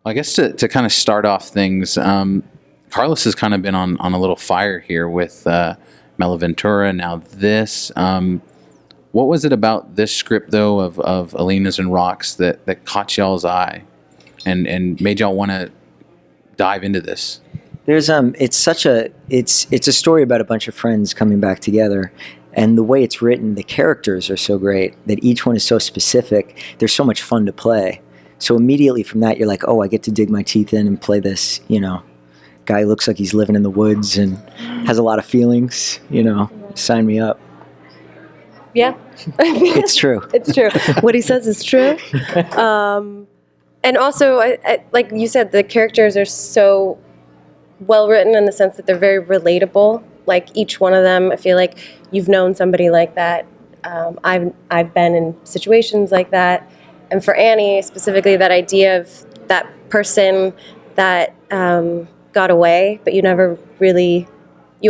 I guess to kind of start off things, Carlos has kind of been on a little fire here with Melaventura. Now this, what was it about this script though of Alina's and Rocks that caught y'all's eye and made y'all want to dive into this? There's it's a story about a bunch of friends coming back together, and the way it's written, the characters are so great that each one is so specific. They're so much fun to play. So immediately from that, you're like, oh, I get to dig my teeth in and play this, guy who looks like he's living in the woods and has a lot of feelings, sign me up. Yeah. It's true. It's true. What he says is true. And also, I, like you said, the characters are so well written in the sense that they're very relatable. Like each one of them, I feel like you've known somebody like that. I've been in situations like that. And for Annie specifically, that idea of that person that got away, but you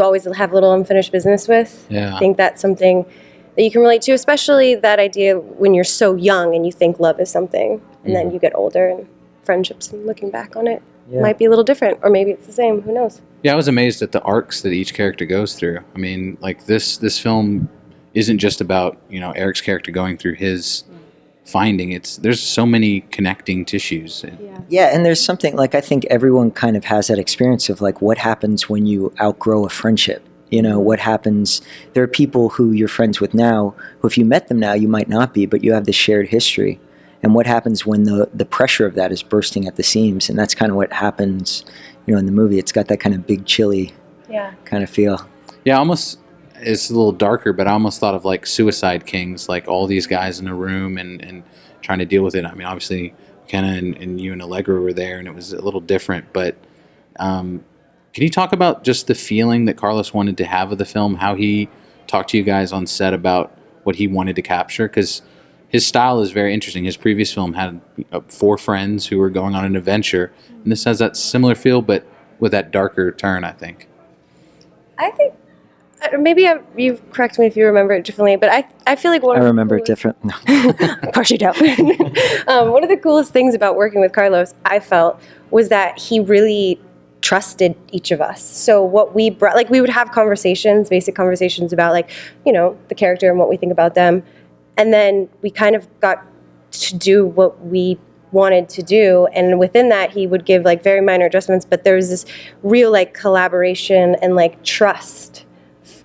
always have a little unfinished business with. Yeah. I think that's something that you can relate to, especially that idea when you're so young and you think love is something, and then you get older and friendships and looking back on it might be a little different, or maybe it's the same, who knows? Yeah, I was amazed at the arcs that each character goes through. I mean, like this film isn't just about, Eric's character going through his finding. There's so many connecting tissues. Yeah, and there's something, like, I think everyone kind of has that experience of, like, what happens when you outgrow a friendship. What happens, there are people who you're friends with now, who if you met them now, you might not be, but you have this shared history. And what happens when the pressure of that is bursting at the seams? And that's kind of what happens, in the movie. It's got that kind of big, chilly kind of feel. Yeah, almost, it's a little darker, but I almost thought of like Suicide Kings, like all these guys in a room and trying to deal with it. I mean, obviously, Kenna and you and Allegra were there, and it was a little different. But can you talk about just the feeling that Carlos wanted to have of the film, how he talked to you guys on set about what he wanted to capture? Because his style is very interesting. His previous film had 4 friends who were going on an adventure, and this has that similar feel, but with that darker turn, I think. I think, maybe you correct me if you remember it differently, but I feel like I remember it different. No. Of course you don't. One of the coolest things about working with Carlos, I felt, was that he really trusted each of us. So what we brought, like, we would have conversations, basic conversations about, like, the character and what we think about them. And then we kind of got to do what we wanted to do. And within that, he would give, like, very minor adjustments, but there was this real, like, collaboration and, like, trust,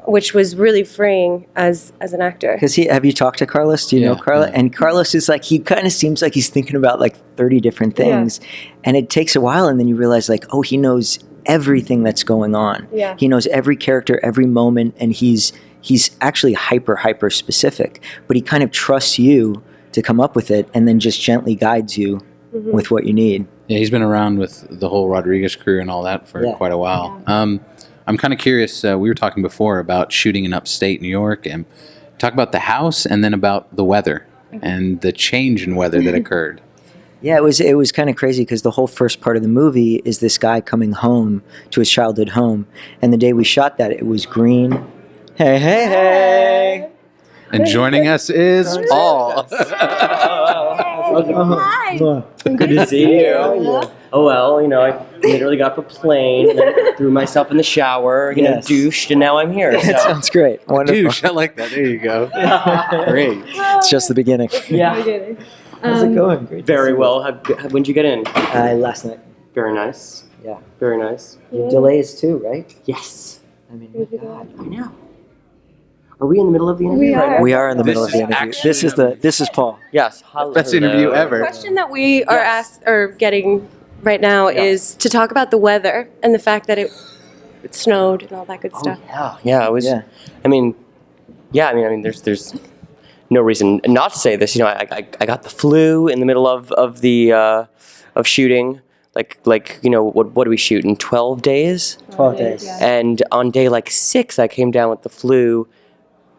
which was really freeing as an actor. Because have you talked to Carlos? Do you know Carlos? Yeah. And Carlos is like, he kind of seems like he's thinking about like 30 different things. Yeah. And it takes a while, and then you realize, like, oh, he knows everything that's going on. Yeah. He knows every character, every moment, and he's actually hyper specific. But he kind of trusts you to come up with it, and then just gently guides you with what you need. Yeah, he's been around with the whole Rodriguez crew and all that for quite a while. Yeah. I'm kind of curious, we were talking before about shooting in upstate New York, and talk about the house and then about the weather and the change in weather that occurred. Yeah, it was kind of crazy because the whole first part of the movie is this guy coming home to his childhood home, and the day we shot that, it was green. Hey. And joining us is Paul. Hi. Good to see you. Oh, well, I literally got off a plane, and then threw myself in the shower, douched, and now I'm here. That sounds great. Wonderful. Douche, I like that. There you go. Great. It's just the beginning. Yeah. How's it going? Great. Very well. When'd you get in? Last night. Very nice. Yeah. Very nice. Your delays too, right? Yes. I mean, my God. I know. Are we in the middle of the interview right now? We are in the middle of the interview. This is Paul. Yes. Best interview ever. The question that we are asked or getting right now is to talk about the weather and the fact that it snowed and all that good stuff. Yeah. It was. Yeah. I mean, there's no reason not to say this. I got the flu in the middle of shooting. Like what do we shoot in 12 days? 12 days. Yeah. And on day 6, I came down with the flu.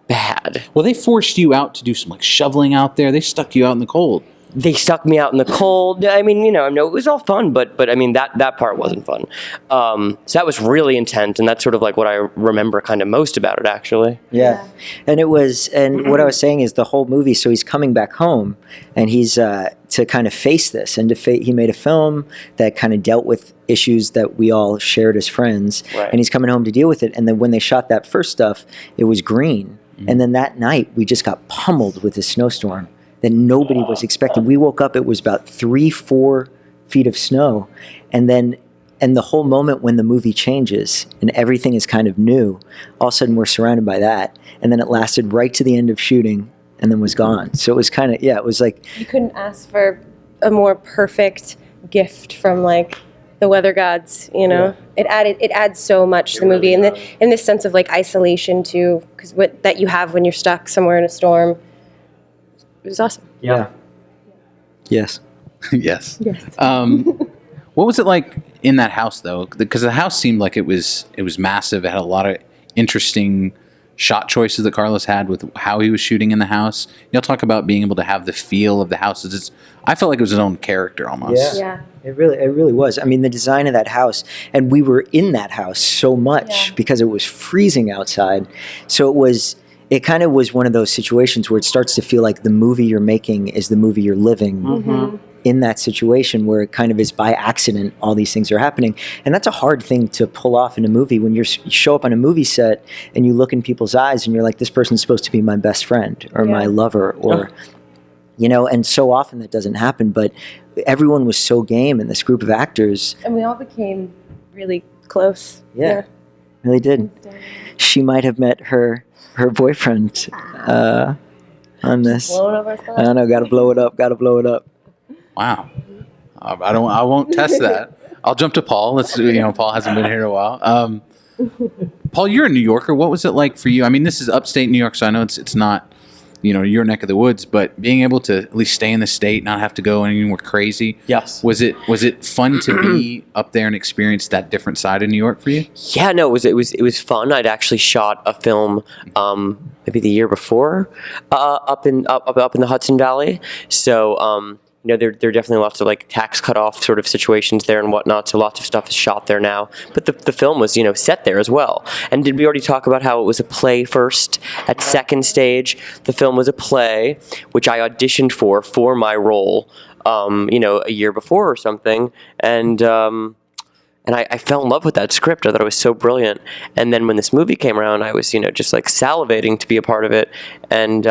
Bad. Well, they forced you out to do some shoveling out there. They stuck you out in the cold. they stuck me out in the cold. I mean, I know it was all fun, but I mean that part wasn't fun. So that was really intense, and that's sort of like what I remember kind of most about it, actually. Yeah. And what I was saying is the whole movie, so he's coming back home, and he's to kind of face this, and he made a film that kind of dealt with issues that we all shared as friends, Right. and he's coming home to deal with it. And then when they shot that first stuff, it was green. And then that night, we just got pummeled with a snowstorm that nobody was expecting. We woke up, it was about 3-4 feet of snow. And the whole moment when the movie changes and everything is kind of new, all of a sudden we're surrounded by that. And then it lasted right to the end of shooting and then was gone. So it was kind of, it was like... You couldn't ask for a more perfect gift from like the weather gods, Yeah. It adds so much to the movie, and in this sense of like isolation too, because that you have when you're stuck somewhere in a storm. It was awesome. Yeah. Yes. Yes. Yes. What was it like in that house though? Because the house seemed like it was massive. It had a lot of interesting shot choices that Carlos had with how he was shooting in the house. You'll talk about being able to have the feel of the house. I felt like it was his own character almost. Yeah. It really was. I mean, the design of that house, and we were in that house so much because it was freezing outside. So it kind of was one of those situations where it starts to feel like the movie you're making is the movie you're living in that situation, where it kind of is by accident all these things are happening. And that's a hard thing to pull off in a movie when you show up on a movie set and you look in people's eyes and you're like, this person's supposed to be my best friend or my lover or... and so often that doesn't happen, but everyone was so game in this group of actors. And we all became really close. Yeah. Really did. She might have met her boyfriend on this. Blowing up our spot. I don't know, gotta blow it up. Wow. I won't test that. I'll jump to Paul. Paul hasn't been here in a while. Paul, you're a New Yorker. What was it like for you? I mean, this is upstate New York, so I know it's not, your neck of the woods, but being able to at least stay in the state, not have to go anywhere crazy. Yes. Was it fun to be up there and experience that different side of New York for you? Yeah, no, it was fun. I'd actually shot a film maybe the year before up in the Hudson Valley. So there are definitely lots of like tax cutoff sort of situations there and whatnot. So lots of stuff is shot there now. But the film was set there as well. And did we already talk about how it was a play first? At second stage, the film was a play, which I auditioned for my role. A year before or something, and I fell in love with that script. I thought it was so brilliant. And then when this movie came around, I was just like salivating to be a part of it, and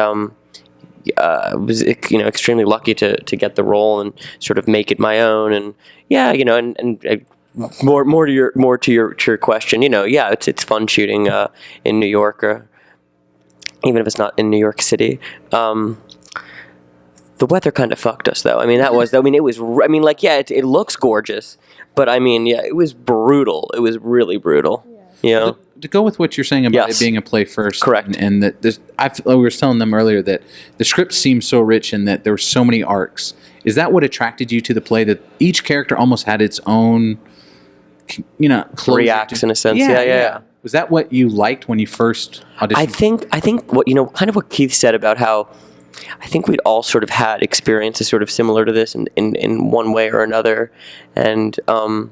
was extremely lucky to get the role and sort of make it my own. And more to your question, it's fun shooting in New York, even if it's not in New York City. The weather kind of fucked us, though. I mean, it looks gorgeous, but it was brutal. It was really brutal. Yeah. To go with what you're saying about it being a play first, correct, and that we were telling them earlier that the script seemed so rich and that there were so many arcs. Is that what attracted you to the play? That each character almost had its own, three acts in a sense. Yeah. Was that what you liked when you first auditioned? I think what kind of what Keith said about how I think we'd all sort of had experiences sort of similar to this in one way or another, and I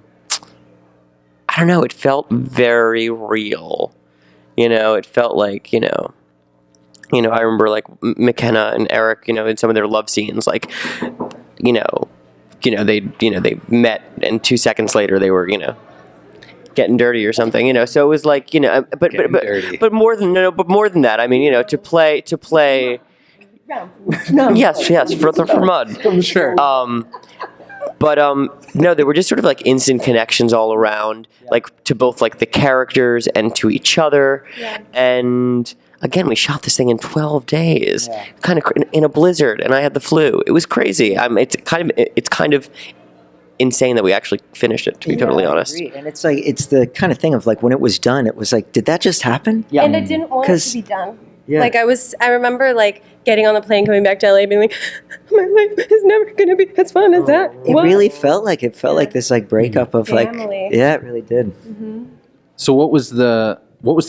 don't know, it felt very real. It felt like, I remember like McKenna and Eric, in some of their love scenes, like, they met and 2 seconds later they were, getting dirty or something, so it was like, but more than that, I mean, to play yes, for mud. Sure. But no, there were just sort of like instant connections all around, like to both like the characters and to each other. Yeah. And again, we shot this thing in 12 days, kind of in a blizzard, and I had the flu. It was crazy. It's kind of insane that we actually finished it, to be totally honest. I agree. And it's like, it's the kind of thing of like when it was done, it was like, did that just happen? Yeah. And I didn't want it to be done. Yeah. Like I remember like getting on the plane coming back to LA being like, my life is never going to be as fun as that. It really felt like this like breakup of family. Like, yeah, it really did. Mm-hmm. So what was the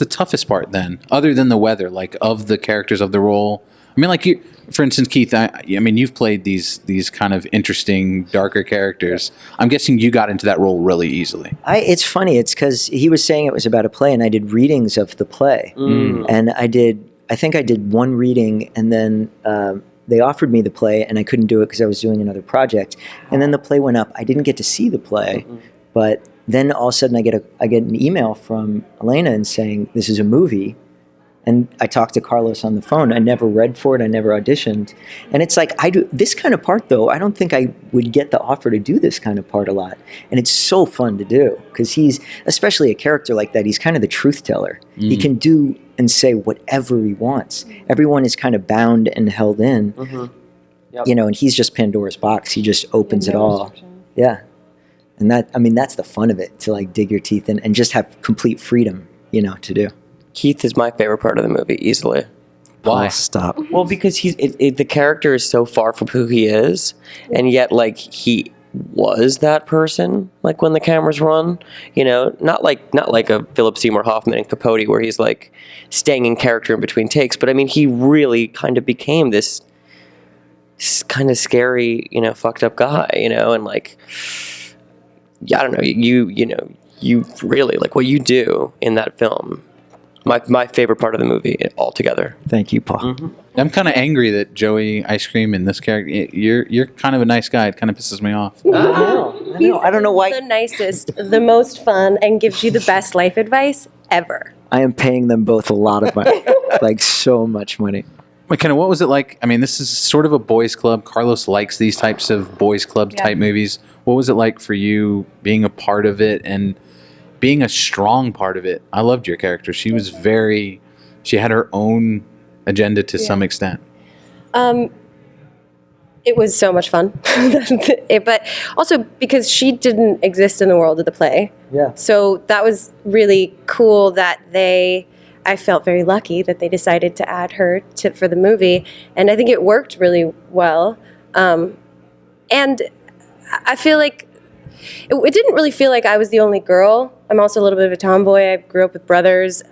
toughest part then, other than the weather, like of the characters of the role? I mean, like you, for instance, Keith. I mean, you've played these kind of interesting, darker characters. I'm guessing you got into that role really easily. It's funny. It's because he was saying it was about a play, and I did readings of the play, and I think I did one reading, and then they offered me the play, and I couldn't do it because I was doing another project. And then the play went up. I didn't get to see the play, but then all of a sudden I get an email from Elena and saying this is a movie. And I talked to Carlos on the phone. I never read for it. I never auditioned. And it's like, I do this kind of part, though. I don't think I would get the offer to do this kind of part a lot. And it's so fun to do because he's, especially a character like that, he's kind of the truth teller. He can do and say whatever he wants. Everyone is kind of bound and held in, you know, and he's just Pandora's box. He just opens it all. Yeah. And that's the fun of it, to like dig your teeth in and just have complete freedom, you know, to do. Keith is my favorite part of the movie, easily. Why? Oh, stop. Well, because the character is so far from who he is, and yet like he was that person. Like when the cameras run, you know, not like a Philip Seymour Hoffman and Capote, where he's like staying in character in between takes. But I mean, he really kind of became this kind of scary, you know, fucked up guy, you know, and like, yeah, I don't know, you really like what you do in that film. My favorite part of the movie altogether. Thank you, Paul. I'm kind of angry that Joey Ice Cream in this character. You're kind of a nice guy. It kind of pisses me off. I know. I don't know why. The nicest, the most fun, and gives you the best life advice ever. I am paying them both a lot of money, like so much money. McKenna, what was it like? I mean, this is sort of a boys' club. Carlos likes these types of boys' club type movies. What was it like for you being a part of it and being a strong part of it? I loved your character. She had her own agenda to some extent. It was so much fun. But also because she didn't exist in the world of the play. Yeah. So that was really cool that I felt very lucky that they decided to add her for the movie. And I think it worked really well. And I feel like it didn't really feel like I was the only girl. I'm also a little bit of a tomboy. I grew up with brothers.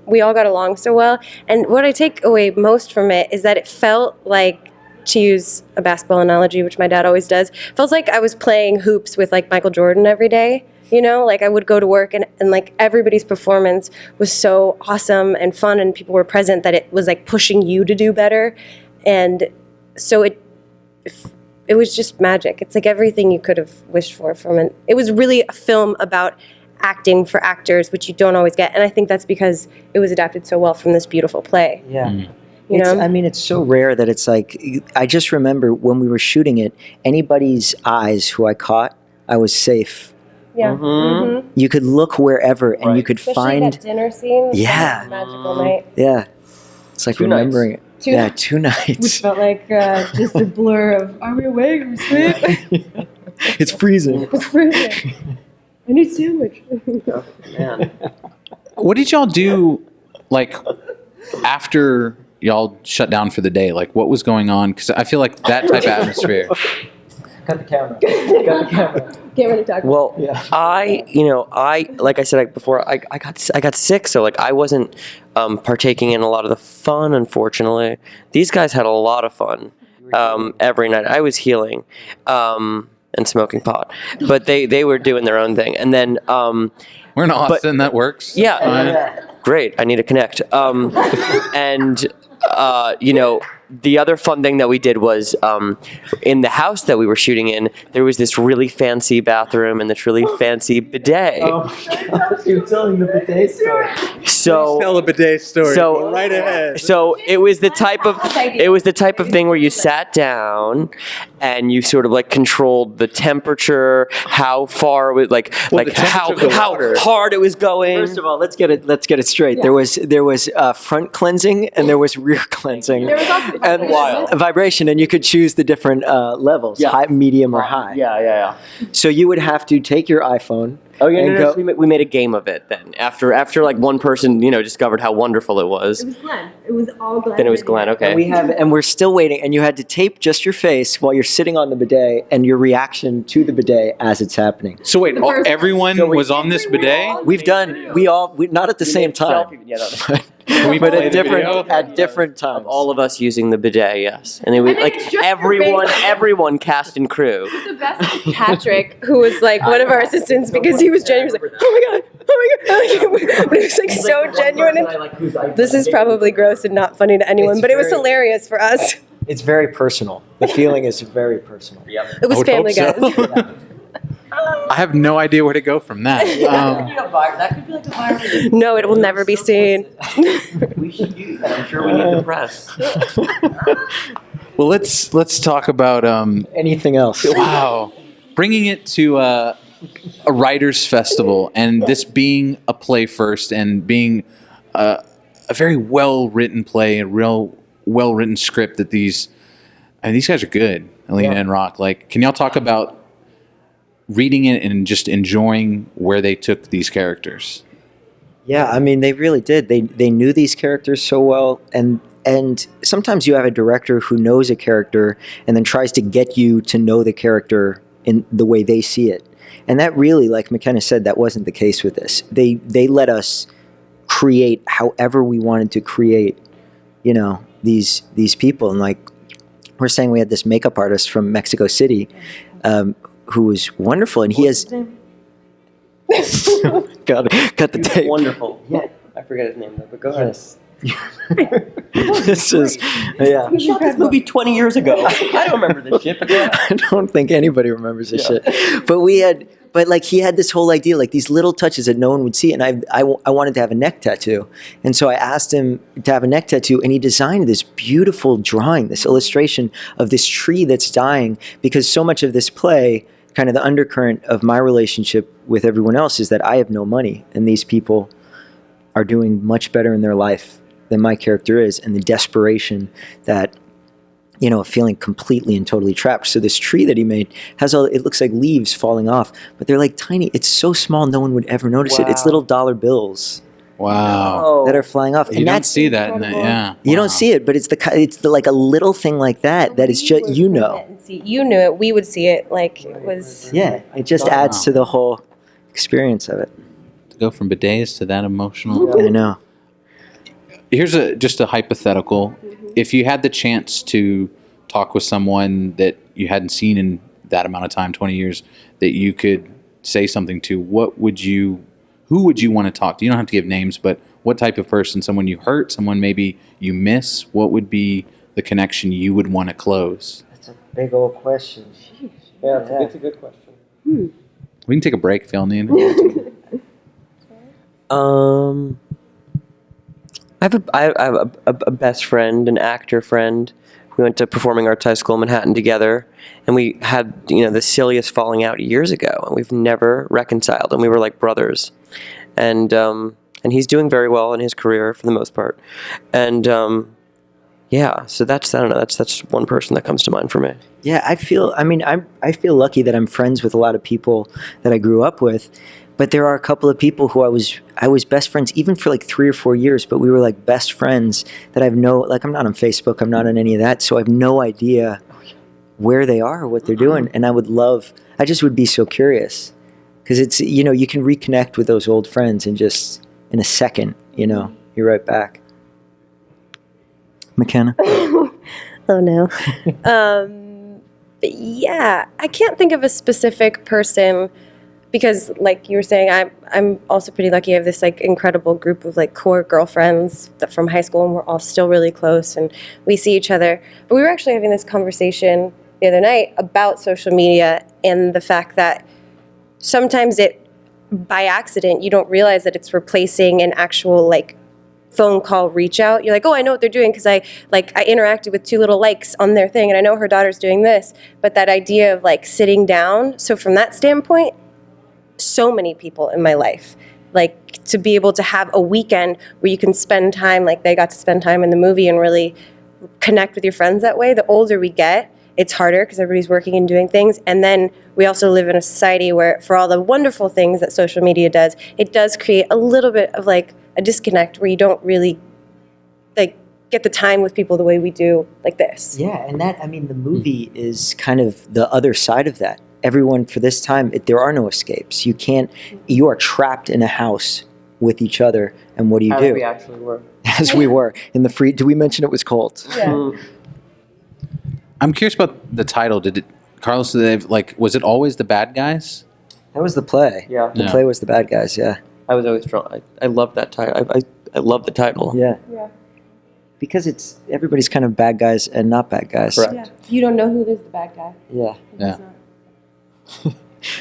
We all got along so well. And what I take away most from it is that it felt like, to use a basketball analogy, which my dad always does, feels like I was playing hoops with like Michael Jordan every day. You know, like I would go to work and like everybody's performance was so awesome and fun and people were present that it was like pushing you to do better. And so it was just magic. It's like everything you could have wished for from it. It was really a film about acting for actors, which you don't always get. And I think that's because it was adapted so well from this beautiful play. Yeah. You know? I mean, it's so rare that it's like, I just remember when we were shooting it, anybody's eyes who I caught, I was safe. Yeah. Mm-hmm. You could look wherever and you could Especially find. that dinner scene. Yeah. That magical night. Yeah. It's like remembering it. Two Which nights. felt like just a blur of, are we awake? Are we asleep? It's freezing. It's freezing. I need sandwich. Man. What did y'all do, like, after y'all shut down for the day? Like, what was going on? Because I feel like that type of atmosphere. Cut the camera. Cut the camera. Can't really talk. Well, Yeah. I like I said before, I got sick, so like I wasn't partaking in a lot of the fun. Unfortunately, these guys had a lot of fun every night. I was healing and smoking pot, but they were doing their own thing. And then We're in Austin. That works. yeah, great. I need to connect. And the other fun thing that we did was in the house that we were shooting in, there was this really fancy bathroom and this really fancy bidet. Oh my gosh, you're telling the bidet story. So Tell a bidet story. So- Go right ahead. So it was the type of thing where you sat down and you sort of like controlled the temperature, how far it was like the temperature of the how water. hard it was going. First of all, let's get it straight. Yeah. There was front cleansing and there was rear cleansing. There was also and vibration, and you could choose the different levels, high, medium, or high. Yeah. So you would have to take your iPhone. Oh yeah, and no, go, so we made a game of it then. After like one person, discovered how wonderful it was. It was Glenn. It was all Glenn. Then it was Glenn. Okay. and we're still waiting, and you had to tape just your face while you're sitting on the bidet and your reaction to the bidet as it's happening. So wait, everyone was on this bidet? We not at the same time. Yeah, Can we but play at the video? different times. All of us using the bidet, yes. And it was like everyone cast and crew. The best was Patrick, who was like one of our assistants, because he was genuine. He was like, "Oh my god, oh my god!" But it was like so genuine. And this is probably gross and not funny to anyone, It's but it was very- hilarious for us. It's very personal. The feeling is very personal. It was would Family hope Guys. so. I have no idea where to go from that. That could be like a viral. No, it will never be seen. We should use that. I'm sure we need the press. Well, let's talk about Anything else? wow, bringing it to a writers' festival, and this being a play first, and being a very well written play, a real well written script. That these guys are good, Alina and Rock. Like, can y'all talk about reading it and just enjoying where they took these characters? Yeah, I mean, they really did. They knew these characters so well, and sometimes you have a director who knows a character and then tries to get you to know the character in the way they see it. And that really, like McKenna said, that wasn't the case with this. They let us create however we wanted to create, you know, these people. And like we're saying, we had this makeup artist from Mexico City, who was wonderful, and he has got the tape. Wonderful. Yeah, I forget his name though, but go ahead. This is yeah. We shot this movie 20 years ago. I don't remember this shit, but yeah. I don't think anybody remembers this shit. But like he had this whole idea, like these little touches that no one would see, and I wanted to have a neck tattoo, and so I asked him to have a neck tattoo, and he designed this beautiful drawing, this illustration of this tree that's dying, because so much of this play, kind of the undercurrent of my relationship with everyone else, is that I have no money, and these people are doing much better in their life than my character is, and the desperation that, you know, feeling completely and totally trapped. So this tree that he made has it looks like leaves falling off, but they're like tiny. It's so small, no one would ever notice it. It's little dollar bills Wow, that are flying off. you don't see that in that. Yeah, You don't see it, but it's the like a little thing like that is just, you know. You knew it. We would see it. Like it was. Yeah, it just adds to the whole experience of it. to go from bidets to that emotional. I know. Here's just a hypothetical. If you had the chance to talk with someone that you hadn't seen in that amount of time, 20 years, that you could say something to, who would you want to talk to? You don't have to give names, but what type of person? Someone you hurt, someone maybe you miss? What would be the connection you would want to close? That's a big old question. Yeah, it's a good question. We can take a break if y'all need. I have a best friend, an actor friend. We went to Performing Arts High School in Manhattan together, and we had, you know, the silliest falling out years ago, and we've never reconciled, and we were like brothers. And he's doing very well in his career for the most part. And yeah, so that's, I don't know, that's one person that comes to mind for me. Yeah, I feel lucky that I'm friends with a lot of people that I grew up with, but there are a couple of people who I was best friends even for like 3 or 4 years, but we were like best friends that I'm not on Facebook, I'm not on any of that, so I have no idea where they are or what they're doing, and I just would be so curious, because it's, you know, you can reconnect with those old friends and just in a second, you know, you're right back. McKenna? Oh no. But yeah, I can't think of a specific person, because like you were saying, I'm also pretty lucky. I have this like incredible group of like core girlfriends from high school, and we're all still really close, and we see each other. But we were actually having this conversation the other night about social media and the fact that sometimes by accident, you don't realize that it's replacing an actual like phone call reach out. You're like, oh, I know what they're doing because I interacted with 2 little likes on their thing, and I know her daughter's doing this. But that idea of like sitting down, so from that standpoint, so many people in my life, like to be able to have a weekend where you can spend time, like they got to spend time in the movie and really connect with your friends that way. The older we get, it's harder because everybody's working and doing things. And then we also live in a society where, for all the wonderful things that social media does, it does create a little bit of like a disconnect where you don't really like get the time with people the way we do like this. Yeah, and that, I mean, the movie is kind of the other side of that. Everyone, for this time, there are no escapes. You are trapped in a house with each other. And what do you As do? we actually were. As we were in the free. Did we mention it was cold? Yeah. I'm curious about the title. Did it, Carlos? Was it always the bad guys? That was the play. Yeah. The Yeah. play was the bad guys. Yeah. I was always drawn. I love that title. I love the title. Yeah. Yeah. Because it's everybody's kind of bad guys and not bad guys. Correct. Yeah. You don't know who is the bad guy. Yeah. Yeah.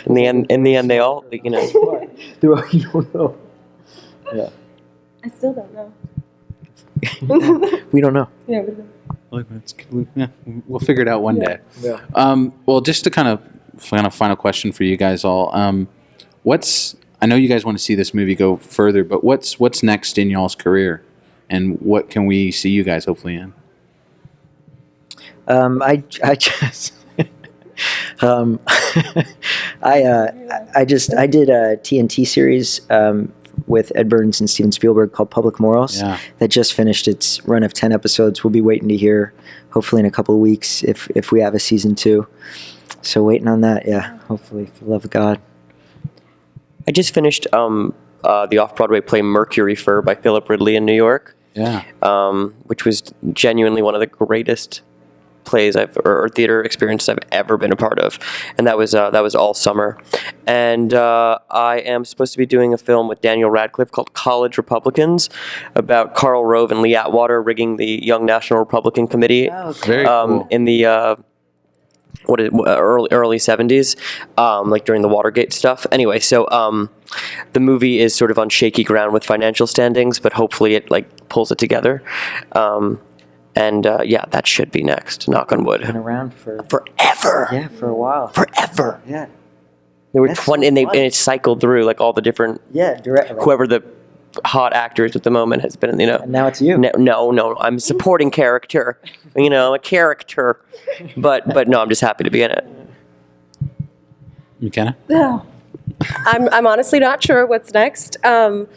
In the end, they all, you know. You don't know. Yeah. I still don't know. We don't know. Yeah. We'll figure it out one day. Yeah. Well, just to kind of final question for you guys all. I know you guys want to see this movie go further, but what's next in y'all's career, and what can we see you guys hopefully in? I just I did a TNT series with Ed Burns and Steven Spielberg called Public Morals. Yeah. That just finished its run of 10 episodes. We'll be waiting to hear, hopefully in a couple of weeks, if we have a season 2. So waiting on that, yeah. Hopefully, for the love of God. I just finished the off-Broadway play Mercury Fur by Philip Ridley in New York, Yeah. which was genuinely one of the greatest plays or theater experiences I've ever been a part of, and that was all summer. And I am supposed to be doing a film with Daniel Radcliffe called College Republicans about Karl Rove and Lee Atwater rigging the Young National Republican Committee Very cool. in the early 70s, like during the Watergate stuff. Anyway, so the movie is sort of on shaky ground with financial standings, but hopefully it like pulls it together. And yeah, that should be next. Knock on wood. Been around for Forever. yeah, for a while. Forever. Yeah. There were That's 20, so and fun. it cycled through like all the different Yeah, direct. whoever the hot actors at the moment has been. You know. And now it's you. No, I'm a supporting character. You know, a character. But no, I'm just happy to be in it. McKenna? No. I'm honestly not sure what's next, but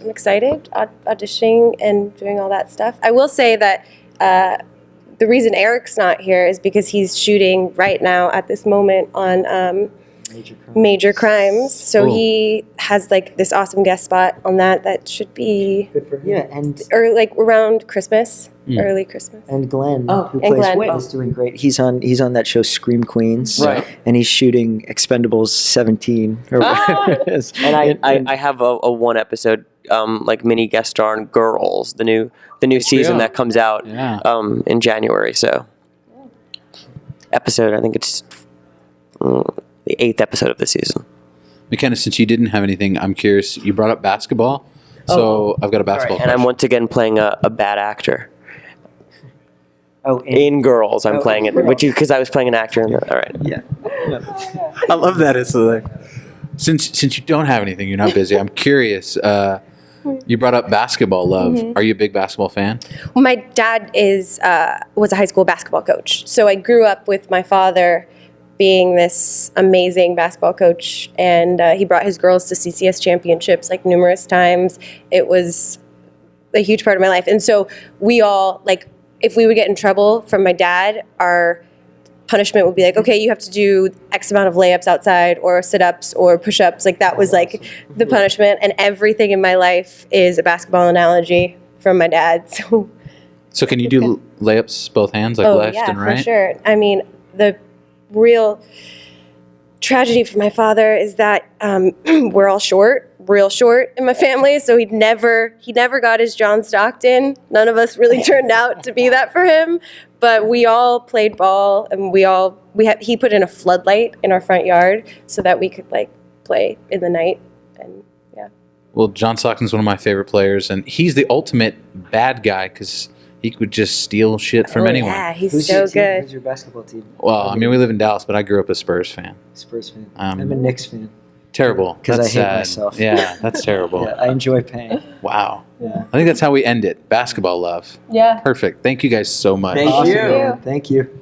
I'm excited auditioning and doing all that stuff. I will say that the reason Eric's not here is because he's shooting right now at this moment on Major Crimes. So Cool. he has like this awesome guest spot on that should be Good for him. Yeah, and around Christmas, early Christmas. and Glenn, who and plays Glenn. is doing great. He's on that show Scream Queens, Right. And he's shooting Expendables 17 or whatever it is. And I have a one episode like mini guest star on Girls, the new season that comes out Yeah. in January. So episode, I think it's the 8th episode of the season. McKenna, since you didn't have anything, I'm curious. You brought up basketball, so I've got a basketball And I'm question. once again playing a bad actor. Oh, In Girls, I'm Oh, playing it, which because I was playing an actor. All right. yeah. I love that. It's like since you don't have anything, you're not busy. I'm curious. You brought up basketball love. Are you a big basketball fan? Well, my dad was a high school basketball coach, so I grew up with my father being this amazing basketball coach, and he brought his girls to CCS championships like numerous times. It was a huge part of my life, and so we all like if we would get in trouble from my dad, our punishment would be like, okay, you have to do X amount of layups outside or sit-ups or push-ups. Like that was like the punishment, and everything in my life is a basketball analogy from my dad. So So can you do layups both hands, like left and right? for sure. I mean, the real tragedy for my father is that we're all real short in my family. So he never got his John Stockton. None of us really turned out to be that for him. But we all played ball, and he put in a floodlight in our front yard so that we could like play in the night. And yeah. Well, John Stockton's one of my favorite players, and he's the ultimate bad guy because he could just steal shit from anyone. Yeah, he's Who's so your team? good. Who's your basketball team? Well, I mean, we live in Dallas, but I grew up a Spurs fan. Spurs fan. Um, I'm a Knicks fan. Terrible. 'Cause That's I hate sad. myself. Yeah, that's terrible. Yeah, I enjoy pain. Wow. Yeah. I think that's how we end it. Basketball love. Yeah. Perfect. Thank you guys so much. Thank Awesome, you. man. Thank you.